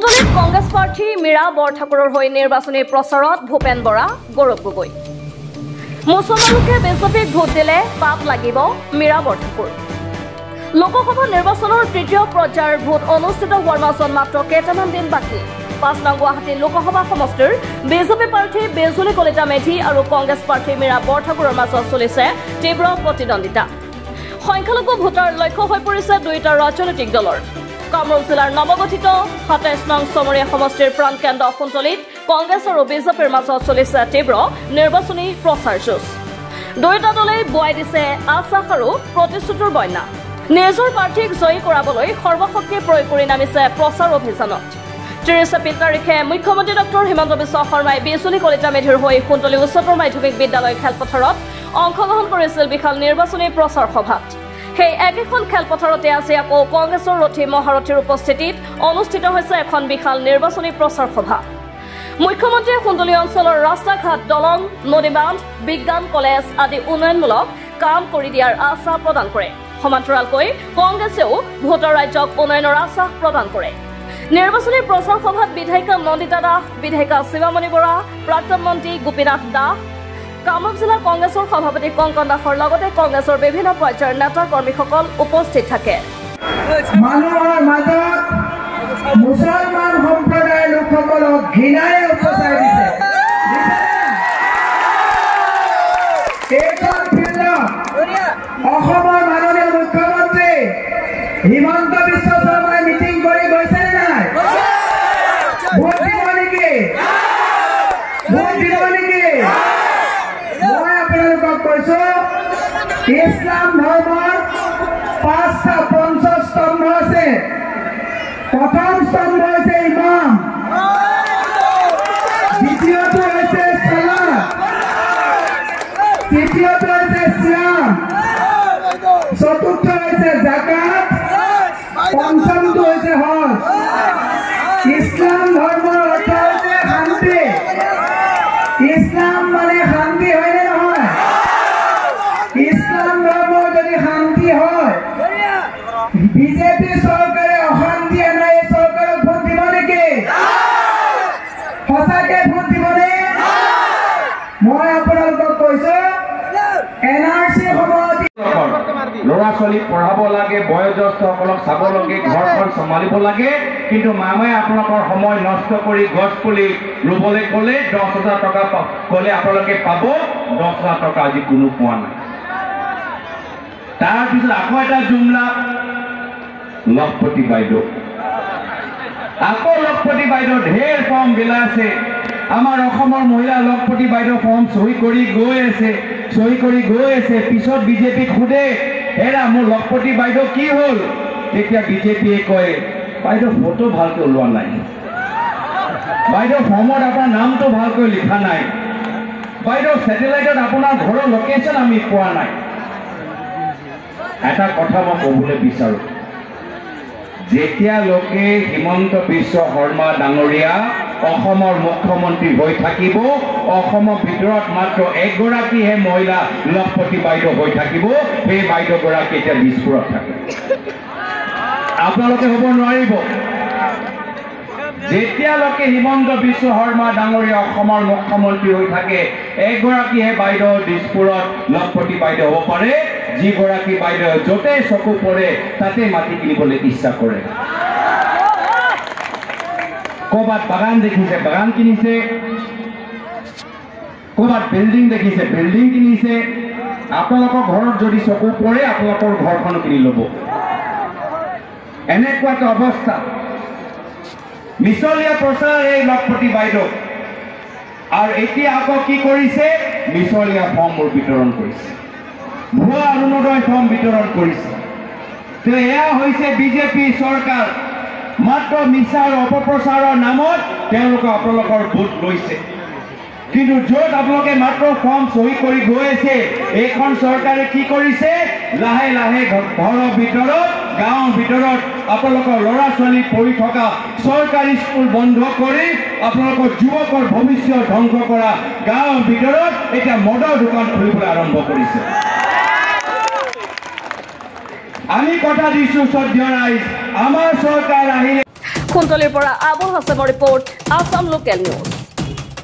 কুণ্ডলীত কংগ্ৰেছ প্ৰাৰ্থী মীৰা বৰঠাকুৰৰ হৈ নিৰ্বাচনী প্ৰচাৰত ভূপেন বৰা গৌৰৱ গগৈ মুছলমান লোকে বিজেপিক ভোট দিলে পাপ লাগিব মীৰা বৰঠাকুৰ লোকসভা নিৰ্বাচনৰ তৃতীয় পৰ্যায়ৰ ভোট অনুষ্ঠিত হোৱাৰ মাজত মাত্ৰ কেইটামান দিন বাকী ৫ নং গুৱাহাটী লোকসভা সমষ্টিৰ বিজেপি প্ৰাৰ্থী বেজুলী কলিতা মেধি আৰু কংগ্ৰেছ প্ৰাৰ্থী মীৰা বৰঠাকুৰৰ মাজত চলিছে তীব্ৰ প্ৰতিদ্বন্দ্বিতা সংখ্যালঘু ভোটাৰ লক্ষ্য হৈ পৰিছে দুয়োটা ৰাজনৈতিক দলৰ কামৰূপ জিলাৰ নৱগঠিত ২৭ নং চমৰীয়া সমষ্টিৰ প্ৰাণকেন্দ্ৰ কুণ্ডলীত কংগ্ৰেছ আৰু বিজেপিৰ মাজত চলিছে তীব্ৰ নিৰ্বাচনী প্ৰচাৰ যুঁজ দুয়োটা দলেই বুৱাই দিছে আশ্বাস আৰু প্ৰতিশ্ৰুতিৰ বন্যা নিজৰ প্ৰাৰ্থীক জয়ী কৰাবলৈ সৰ্বশক্তি প্ৰয়োগ কৰি নামিছে প্ৰচাৰ অভিযানত ৩০ এপ্ৰিল তাৰিখে মুখ্যমন্ত্ৰী ডক্টৰ হিমন্ত বিশ্ব শৰ্মাই বেজুলী কলিতা মেধিৰ হৈ কুণ্ডলী উচ্চতৰ মাধ্যমিক বিদ্যালয় খেলপথাৰত অংশগ্ৰহণ কৰিছিল বিশাল নিৰ্বাচনী প্ৰচাৰ সভাত সেই একেখন খেলপথাৰতে আজি আকৌ কংগ্ৰেছৰ ৰথী মহাৰথীৰ উপস্থিতিত অনুষ্ঠিত হৈছে এখন বিশাল নিৰ্বাচনী প্ৰচাৰ সভা মুখ্যমন্ত্ৰীয়ে কুণ্ডলী অঞ্চলৰ ৰাস্তা ঘাট দলং নদী বান্ধ বিজ্ঞান কলেজ আদি উন্নয়নমূলক কাম কৰি দিয়াৰ আশ্বাস প্ৰদান কৰে সমান্তৰালকৈ কংগ্ৰেছেও ভোটৰ ৰাজ্যক উন্নয়নৰ আশ্বাস প্ৰদান কৰে নিৰ্বাচনী প্ৰচাৰ সভাত বিধায়িকা নন্দিতা দাস বিধায়িকা শিৱামণি বৰা প্ৰাক্তন মন্ত্ৰী গোপীনাথ দাস কামৰূপ জিলা কংগ্ৰেছৰ সভাপতি কংকন দাসৰ লগতে কংগ্ৰেছৰ বিভিন্ন পৰ্যায়ৰ নেতা কৰ্মীসকল উপস্থিত থাকে মানুহৰ মাজত মুছলমান সম্প্ৰদায়ৰ লোকসকলক ঘৃণাৰে উপচাই দিছে এইখন ফিল্ডত অসমৰ মাননীয় মুখ্যমন্ত্ৰী হিমন্ত বিশ্ব শৰ্মাই মিটিং কৰি গৈছে নাই ভোট দিব নেকি মই আপোনালোকক কৈছো ইছলাম ধৰ্মৰ ৫টা পঞ্চস্তম্ভ আছে প্ৰথম স্তম্ভ হৈছে ইমাম দ্বিতীয়টো হৈছে সালাত তৃতীয়টো হৈছে সিয়াম চতুৰ্থ হৈছে জাকাত পঞ্চমটো হৈছে হজ ইছলাম ধৰ্মৰ অৰ্থ হৈছে শান্তি ইছলাম মানে শান্তি হয় নে নহয় ইছলাম ধৰ্মৰ যদি শান্তি হয় বিজেপি চৰকাৰে অশান্তি আনে এই চৰকাৰক ভোট দিব নেকি সঁচাকে ভোট দিবনে মই আপোনালোকক কৈছো এনআৰচি সময়ত ল'ৰা ছোৱালীক পঢ়াব লাগে বয়োজ্যেষ্ঠসকলক চাব লাগে ঘৰখন চম্ভালিব লাগে কিন্তু মামাই আপোনালোকৰ সময় নষ্ট কৰি গছ পুলি ৰুবলৈ গ'লে ১০,০০০ টকা ক'লে আপোনালোকে পাব ১০,০০০ টকা আজি কোনো পোৱা নাই তাৰপিছত আকৌ এটা জুমলা লখপতি বাইদেউ আকৌ লখপতি বাইদেউ ঢেৰ ফৰ্ম বিলাইছে আমাৰ অসমৰ মহিলা লখপতি বাইদেউ ফৰ্ম চহী কৰি গৈ আছে পিছত বিজেপিক সোধে হেৰা মোৰ লখপতি বাইদেউ কি হ'ল তেতিয়া বিজেপিয়ে কয় বাইদেউ ফটো ভালকৈ ওলোৱা নাই বাইদেউ ফৰ্মত আপোনাৰ নামটো ভালকৈ লিখা নাই বাইদেউ ছেটেলাইটত আপোনাৰ ঘৰৰ লোকেশ্যন আমি পোৱা নাই এটা কথা মই ক'বলৈ বিচাৰোঁ যেতিয়ালৈকে হিমন্ত বিশ্ব শৰ্মা ডাঙৰীয়া অসমৰ মুখ্যমন্ত্ৰী হৈ থাকিব অসমৰ ভিতৰত মাত্ৰ এগৰাকীহে মহিলা লখপতি বাইদেউ হৈ থাকিব সেই বাইদেউগৰাকী এতিয়া দিছপুৰত থাকে আপোনালোকে হ'ব নোৱাৰিব যেতিয়ালৈকে হিমন্ত বিশ্ব শৰ্মা ডাঙৰীয়া অসমৰ মুখ্যমন্ত্ৰী হৈ থাকে এগৰাকীহে বাইদেউ দিছপুৰত লখপতি বাইদেউ হ'ব পাৰে যিগৰাকী বাইদেউ য'তে চকু পৰে তাতে মাটি কিনিবলৈ ইচ্ছা কৰে ক'ৰবাত বাগান দেখিছে বাগান কিনিছে ক'ৰবাত বিল্ডিং দেখিছে বিল্ডিং কিনিছে আপোনালোকৰ ঘৰত যদি চকু পৰে আপোনালোকৰ ঘৰখনো কিনি ল'ব এনেকুৱা এটা অৱস্থা মিছলীয়া প্ৰচাৰ এই লখপতি বাইদেউ আৰু এতিয়া আকৌ কি কৰিছে মিছলীয়া ফৰ্মবোৰ বিতৰণ কৰিছে ভুৱা অৰুণোদয় ফৰ্ম বিতৰণ কৰিছে এয়া হৈছে বিজেপি চৰকাৰ মাত্ৰ মিছা আৰু অপপ্ৰচাৰৰ নামত তেওঁলোকে আপোনালোকৰ ভোট লৈছে কিন্তু য'ত আপোনালোকে মাত্ৰ ফৰ্ম চহী কৰি গৈ আছে এইখন চৰকাৰে কি কৰিছে লাহে লাহে ঘৰৰ ভিতৰত গাঁৱৰ ভিতৰত আপোনালোকৰ ল'ৰা ছোৱালী পঢ়ি থকা চৰকাৰী স্কুল বন্ধ কৰি আপোনালোকৰ যুৱকৰ ভৱিষ্যত ধ্বংস কৰা গাঁৱৰ ভিতৰত এতিয়া মদৰ দোকান খুলিবলৈ আৰম্ভ কৰিছে আমি কথা দিছো শ্ৰদ্ধেয় ৰাইজ আমাৰ চৰকাৰ আহিলে কুন্তলীৰ পৰা আবুল হাছামৰ ৰিপৰ্ট আছাম লোকেল নিউজ।